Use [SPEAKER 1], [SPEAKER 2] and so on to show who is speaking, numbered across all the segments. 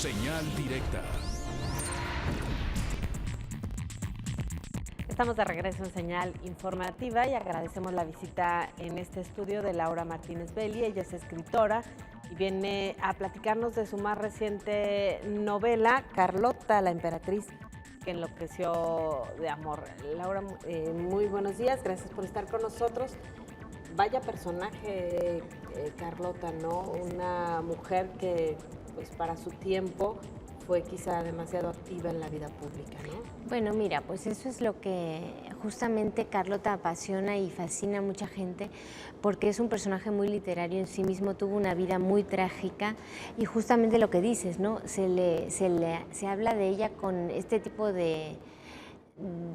[SPEAKER 1] Señal directa.
[SPEAKER 2] Estamos de regreso en Señal Informativa y agradecemos la visita en este estudio de Laura Martínez Belli. Ella es escritora y viene a platicarnos de su más reciente novela, Carlota, la emperatriz que enloqueció de amor. Laura, muy buenos días, gracias por estar con nosotros. Vaya personaje, Carlota, ¿no? Una mujer que, pues, para su tiempo fue quizá demasiado activa en la vida pública, ¿no?
[SPEAKER 3] Bueno, mira, pues eso es lo que justamente Carlota apasiona y fascina a mucha gente, porque es un personaje muy literario en sí mismo, tuvo una vida muy trágica y justamente lo que dices, ¿no? Se habla de ella con este tipo de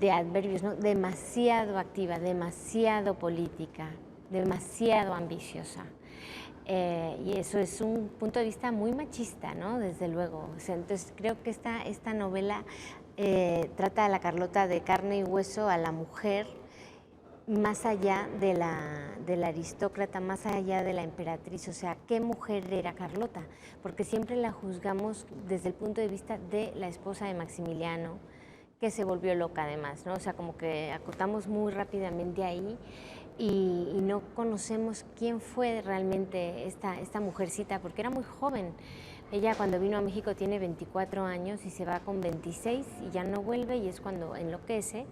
[SPEAKER 3] adverbios, ¿no? Demasiado activa, demasiado política, demasiado ambiciosa. Y eso es un punto de vista muy machista, ¿no? Desde luego. O sea, entonces creo que esta novela trata a la Carlota de carne y hueso, a la mujer, más allá de la aristócrata, más allá de la emperatriz. O sea, ¿qué mujer era Carlota? Porque siempre la juzgamos desde el punto de vista de la esposa de Maximiliano, que se volvió loca además, ¿no? O sea, como que acotamos muy rápidamente ahí y no conocemos quién fue realmente esta mujercita, porque era muy joven. Ella cuando vino a México tiene 24 años y se va con 26 y ya no vuelve, y es cuando enloquece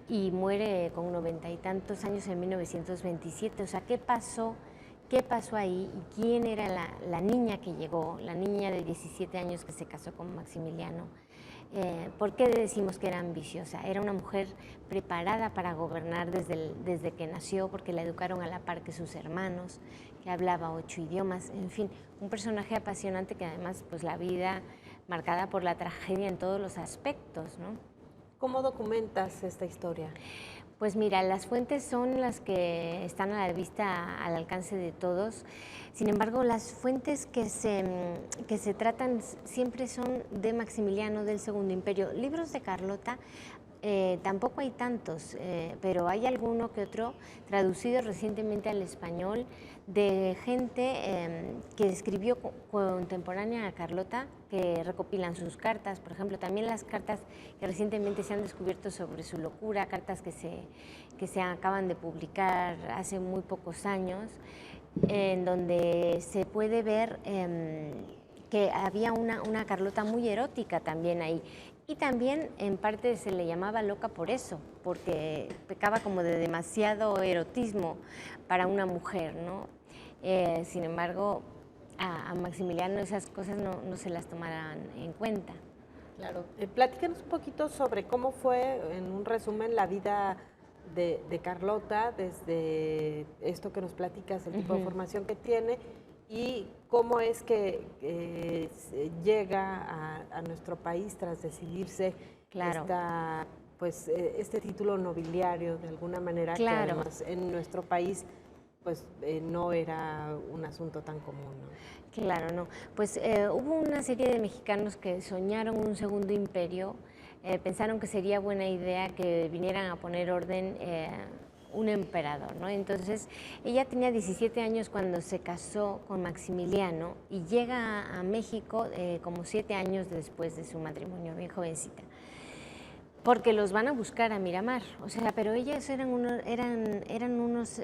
[SPEAKER 3] y muere con 90 y tantos años en 1927. O sea, ¿qué pasó? ¿Qué pasó ahí? ¿Y quién era la niña que llegó, la niña de 17 años que se casó con Maximiliano? ¿Por qué decimos que era ambiciosa? Era una mujer preparada para gobernar desde que nació, porque la educaron a la par que sus hermanos, que hablaba 8 idiomas, en fin, un personaje apasionante que además, pues, la vida marcada por la tragedia en todos los aspectos, ¿no?
[SPEAKER 2] ¿Cómo documentas esta historia?
[SPEAKER 3] Pues mira, las fuentes son las que están a la vista, al alcance de todos. Sin embargo, las fuentes que se tratan siempre son de Maximiliano, del Segundo Imperio. Libros de Carlota tampoco hay tantos, pero hay alguno que otro traducido recientemente al español de gente que escribió contemporánea a Carlota, que recopilan sus cartas, por ejemplo, también las cartas que recientemente se han descubierto sobre su locura, cartas que se acaban de publicar hace muy pocos años, en donde se puede ver que había una Carlota muy erótica también ahí. Y también en parte se le llamaba loca por eso, porque pecaba como de demasiado erotismo para una mujer, ¿no? Sin embargo, a Maximiliano esas cosas no se las tomaran en cuenta.
[SPEAKER 2] Claro. Platícanos un poquito sobre cómo fue, en un resumen, la vida de Carlota, desde esto que nos platicas, el tipo de formación que tiene, y cómo es que llega a nuestro país tras decidirse.
[SPEAKER 3] Claro.
[SPEAKER 2] Este título nobiliario, de alguna manera,
[SPEAKER 3] claro,
[SPEAKER 2] que además en nuestro país pues no era un asunto tan común, ¿no?
[SPEAKER 3] Claro, no. Pues hubo una serie de mexicanos que soñaron un segundo imperio, pensaron que sería buena idea que vinieran a poner orden un emperador, ¿no? Entonces, ella tenía 17 años cuando se casó con Maximiliano y llega a México como 7 años después de su matrimonio, bien jovencita, porque los van a buscar a Miramar. O sea, pero ellos eran unos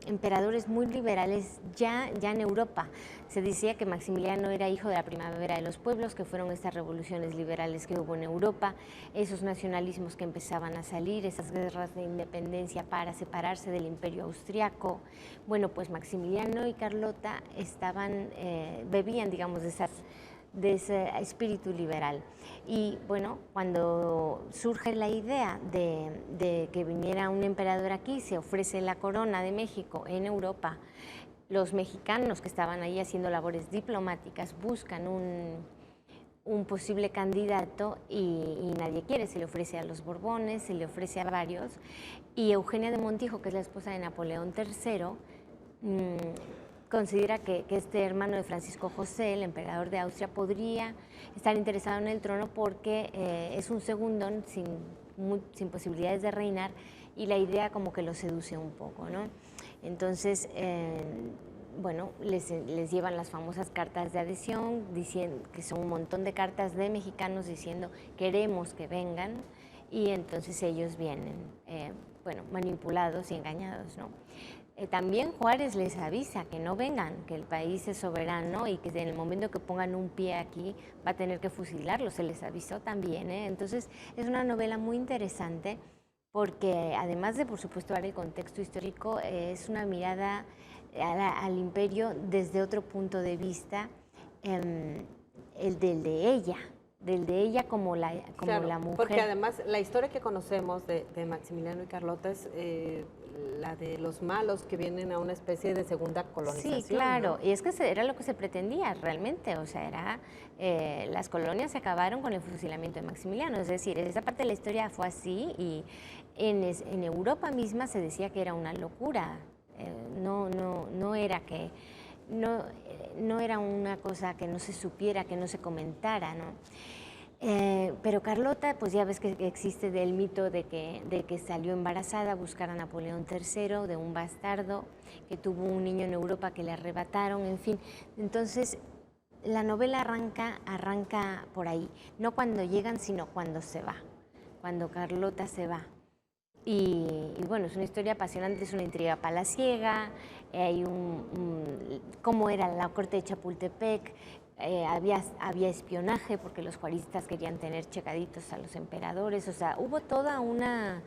[SPEAKER 3] emperadores muy liberales ya en Europa. Se decía que Maximiliano era hijo de la primavera de los pueblos, que fueron estas revoluciones liberales que hubo en Europa, esos nacionalismos que empezaban a salir, esas guerras de independencia para separarse del imperio austriaco. Bueno, pues Maximiliano y Carlota bebían, digamos, de ese espíritu liberal. Y bueno, cuando surge la idea de que viniera un emperador aquí, se ofrece la corona de México en Europa. Los mexicanos que estaban ahí haciendo labores diplomáticas buscan un posible candidato y nadie quiere. Se le ofrece a los Borbones, se le ofrece a varios, y Eugenia de Montijo, que es la esposa de Napoleón III, considera que este hermano de Francisco José, el emperador de Austria, podría estar interesado en el trono porque es un segundón sin posibilidades de reinar, y la idea como que lo seduce un poco, ¿no? Entonces bueno, les llevan las famosas cartas de adhesión, diciendo que son un montón de cartas de mexicanos diciendo queremos que vengan, y entonces ellos vienen, bueno, manipulados y engañados, ¿no? También Juárez les avisa que no vengan, que el país es soberano y que en el momento que pongan un pie aquí va a tener que fusilarlos, se les avisó también, ¿eh? Entonces es una novela muy interesante porque además de, por supuesto, dar el contexto histórico, es una mirada al imperio desde otro punto de vista, del de ella como
[SPEAKER 2] Claro,
[SPEAKER 3] la mujer.
[SPEAKER 2] porque además la historia que conocemos de Maximiliano y Carlota es la de los malos que vienen a una especie de segunda colonización.
[SPEAKER 3] Sí, claro,
[SPEAKER 2] ¿no?
[SPEAKER 3] y es que era lo que se pretendía realmente, o sea, las colonias se acabaron con el fusilamiento de Maximiliano, es decir, esa parte de la historia fue así, y en Europa misma se decía que era una locura, no era que... No era una cosa que no se supiera, que no se comentara, ¿no? Pero Carlota, pues ya ves que existe del mito de que salió embarazada a buscar a Napoleón III, de un bastardo, que tuvo un niño en Europa que le arrebataron, en fin. Entonces, la novela arranca por ahí, no cuando llegan, sino cuando se va, cuando Carlota se va. Y bueno, es una historia apasionante, es una intriga palaciega, hay cómo era la corte de Chapultepec, había espionaje porque los juaristas querían tener checaditos a los emperadores, o sea, hubo toda una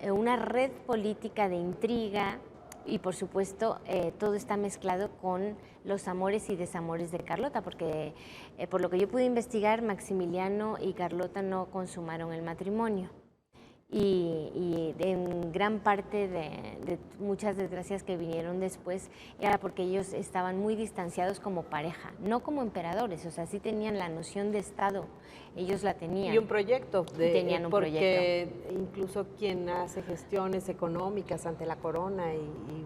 [SPEAKER 3] red política de intriga y por supuesto todo está mezclado con los amores y desamores de Carlota, porque por lo que yo pude investigar, Maximiliano y Carlota no consumaron el matrimonio. Y en gran parte de muchas desgracias que vinieron después era porque ellos estaban muy distanciados como pareja, no como emperadores, o sea, sí tenían la noción de Estado, ellos la tenían.
[SPEAKER 2] Y un proyecto,
[SPEAKER 3] tenían un
[SPEAKER 2] porque
[SPEAKER 3] proyecto.
[SPEAKER 2] incluso quien hace gestiones económicas ante la corona y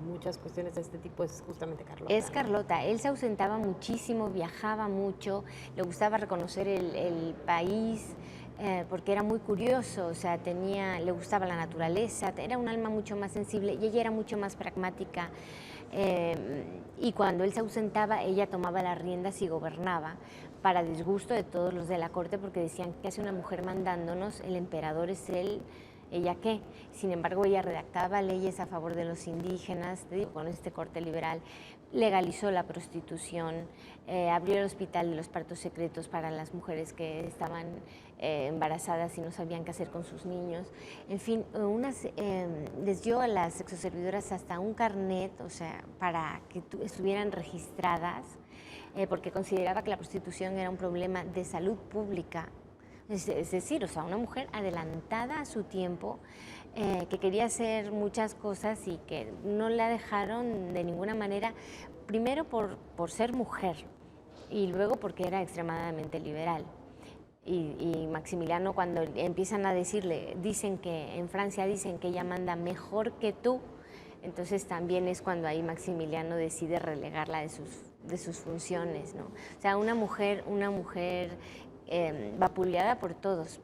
[SPEAKER 2] muchas cuestiones de este tipo es justamente Carlota.
[SPEAKER 3] Es Carlota, él se ausentaba muchísimo, viajaba mucho, le gustaba reconocer el país, porque era muy curioso, o sea, le gustaba la naturaleza, era un alma mucho más sensible y ella era mucho más pragmática. Y cuando él se ausentaba, ella tomaba las riendas y gobernaba, para disgusto de todos los de la corte, porque decían, ¿qué hace una mujer mandándonos? El emperador es él, ¿ella qué? Sin embargo, ella redactaba leyes a favor de los indígenas, te digo, con este corte liberal, legalizó la prostitución, abrió el hospital de los partos secretos para las mujeres que estaban embarazadas y no sabían qué hacer con sus niños. En fin, les dio a las sexoservidoras hasta un carnet, o sea, para que estuvieran registradas, porque consideraba que la prostitución era un problema de salud pública. Es decir, o sea, una mujer adelantada a su tiempo, que quería hacer muchas cosas y que no la dejaron de ninguna manera, primero por ser mujer y luego porque era extremadamente liberal. Y Maximiliano, cuando empiezan a en Francia dicen que ella manda mejor que tú, entonces también es cuando ahí Maximiliano decide relegarla de sus funciones, ¿no? O sea, una mujer vapuleada por todos.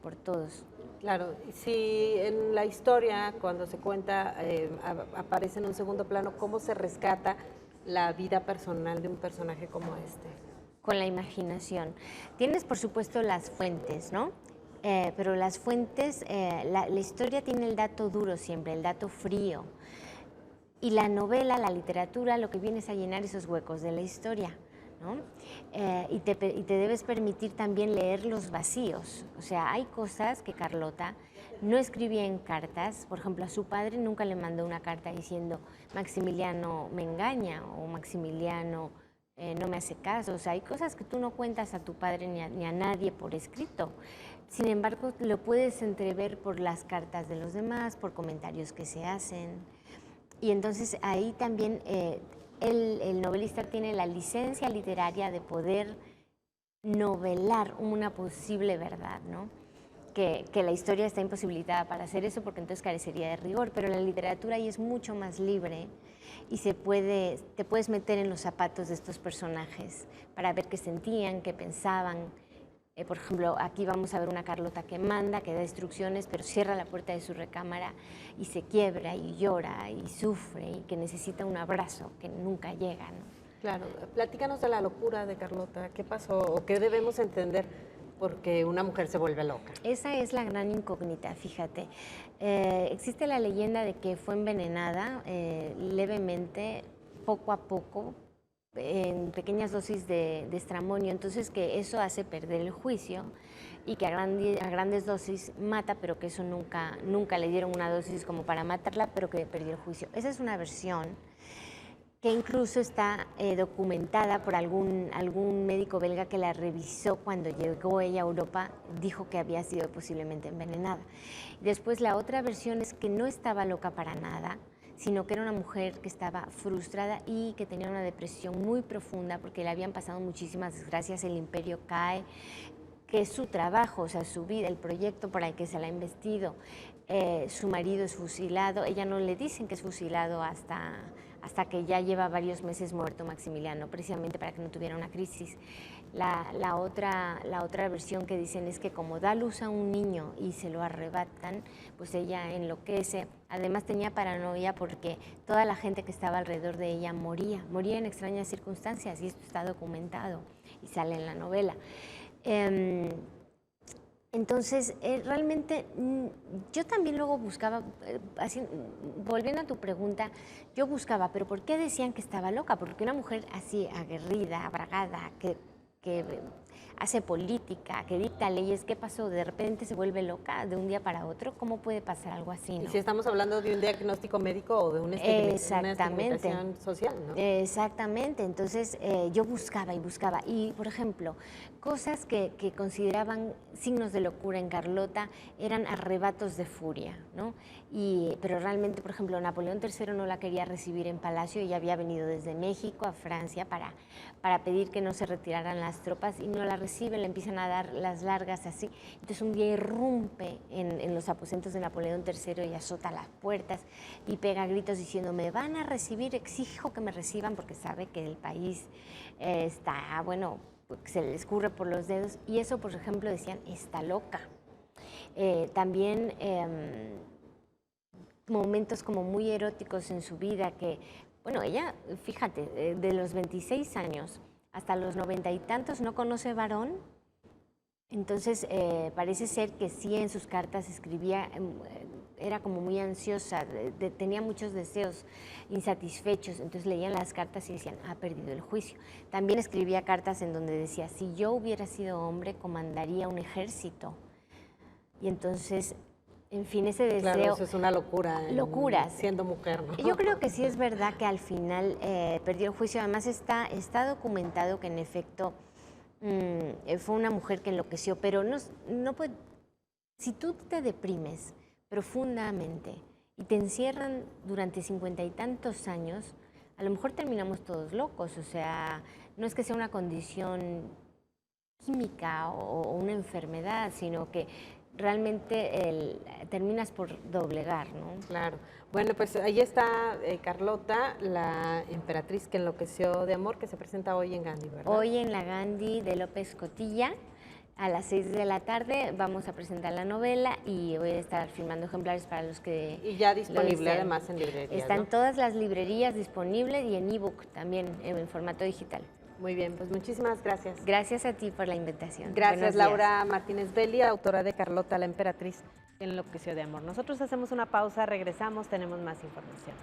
[SPEAKER 2] Claro, si en la historia, cuando se cuenta, aparece en un segundo plano, ¿cómo se rescata la vida personal de un personaje como este?
[SPEAKER 3] Con la imaginación. Tienes, por supuesto, las fuentes, ¿no? Pero las fuentes, la historia tiene el dato duro siempre, el dato frío. Y la novela, la literatura, lo que viene es a llenar esos huecos de la historia, ¿no? Y te debes permitir también leer los vacíos. O sea, hay cosas que Carlota no escribía en cartas. Por ejemplo, a su padre nunca le mandó una carta diciendo Maximiliano me engaña o Maximiliano no me hace caso. O sea, hay cosas que tú no cuentas a tu padre ni a nadie por escrito. Sin embargo, lo puedes entrever por las cartas de los demás, por comentarios que se hacen. Y entonces ahí también el novelista tiene la licencia literaria de poder novelar una posible verdad, ¿no? Que la historia está imposibilitada para hacer eso porque entonces carecería de rigor, pero la literatura ahí es mucho más libre y te puedes meter en los zapatos de estos personajes para ver qué sentían, qué pensaban. Por ejemplo, aquí vamos a ver una Carlota que manda, que da instrucciones, pero cierra la puerta de su recámara y se quiebra y llora y sufre y que necesita un abrazo que nunca llega, ¿no?
[SPEAKER 2] Claro, platícanos de la locura de Carlota, ¿qué pasó o qué debemos entender porque una mujer se vuelve loca?
[SPEAKER 3] Esa es la gran incógnita, fíjate. Existe la leyenda de que fue envenenada levemente, poco a poco, en pequeñas dosis de estramonio, entonces que eso hace perder el juicio y que a grandes dosis mata, pero que eso nunca le dieron una dosis como para matarla, pero que perdió el juicio. Esa es una versión que incluso está documentada por algún médico belga que la revisó cuando llegó ella a Europa, dijo que había sido posiblemente envenenada. Después la otra versión es que no estaba loca para nada, sino que era una mujer que estaba frustrada y que tenía una depresión muy profunda porque le habían pasado muchísimas desgracias, el imperio cae, que es su trabajo, o sea, su vida, el proyecto para el que se la ha investido, su marido es fusilado, ella no le dicen que es fusilado hasta que ya lleva varios meses muerto Maximiliano, precisamente para que no tuviera una crisis. La otra versión que dicen es que como da luz a un niño y se lo arrebatan, pues ella enloquece. Además tenía paranoia porque toda la gente que estaba alrededor de ella moría en extrañas circunstancias y esto está documentado y sale en la novela. Entonces, realmente, yo también luego buscaba, volviendo a tu pregunta, yo buscaba, pero ¿por qué decían que estaba loca? Porque una mujer así, aguerrida, abragada, que hace política, que dicta leyes, ¿qué pasó? ¿De repente se vuelve loca de un día para otro? ¿Cómo puede pasar algo así, no?
[SPEAKER 2] Y si estamos hablando de un diagnóstico médico o de una estigmatización social, ¿no?
[SPEAKER 3] Exactamente. Entonces, yo buscaba y buscaba. Y, por ejemplo, cosas que consideraban signos de locura en Carlota eran arrebatos de furia, ¿no? Pero realmente, por ejemplo, Napoleón III no la quería recibir en Palacio. Ella había venido desde México a Francia para pedir que no se retiraran las tropas y no la reciben, le empiezan a dar las largas así. Entonces un día irrumpe en los aposentos de Napoleón III y azota las puertas y pega gritos diciendo: me van a recibir, exijo que me reciban, porque sabe que el país está, bueno, se le escurre por los dedos. Y eso, por ejemplo, decían, está loca. También momentos como muy eróticos en su vida que, bueno, ella, fíjate, de los 26 años hasta los 90 y tantos no conoce varón. Entonces parece ser que sí, en sus cartas escribía, era como muy ansiosa, tenía muchos deseos insatisfechos, entonces leían las cartas y decían, ha perdido el juicio. También escribía cartas en donde decía, si yo hubiera sido hombre, comandaría un ejército. Y entonces, en fin, ese deseo...
[SPEAKER 2] Claro, eso es una locura.
[SPEAKER 3] Locuras.
[SPEAKER 2] Siendo mujer, ¿no?
[SPEAKER 3] Yo creo que sí es verdad que al final perdió el juicio. Además está documentado que en efecto fue una mujer que enloqueció, pero no puede... Si tú te deprimes profundamente y te encierran durante 50 y tantos años, a lo mejor terminamos todos locos. O sea, no es que sea una condición química o una enfermedad, sino que realmente terminas por doblegar, ¿no?
[SPEAKER 2] Claro. Bueno, pues ahí está Carlota, la emperatriz que enloqueció de amor, que se presenta hoy en Gandhi, ¿verdad?
[SPEAKER 3] Hoy en la Gandhi de López Cotilla, a las 6 de la tarde, vamos a presentar la novela y voy a estar filmando ejemplares para los que...
[SPEAKER 2] Y ya disponible además en librerías,
[SPEAKER 3] Están
[SPEAKER 2] ¿no?
[SPEAKER 3] todas las librerías disponibles y en ebook también, en formato digital.
[SPEAKER 2] Muy bien, pues muchísimas gracias.
[SPEAKER 3] Gracias a ti por la invitación.
[SPEAKER 2] Gracias, Laura Martínez Belli, autora de Carlota, la emperatriz que enloqueció de amor. Nosotros hacemos una pausa, regresamos, tenemos más información.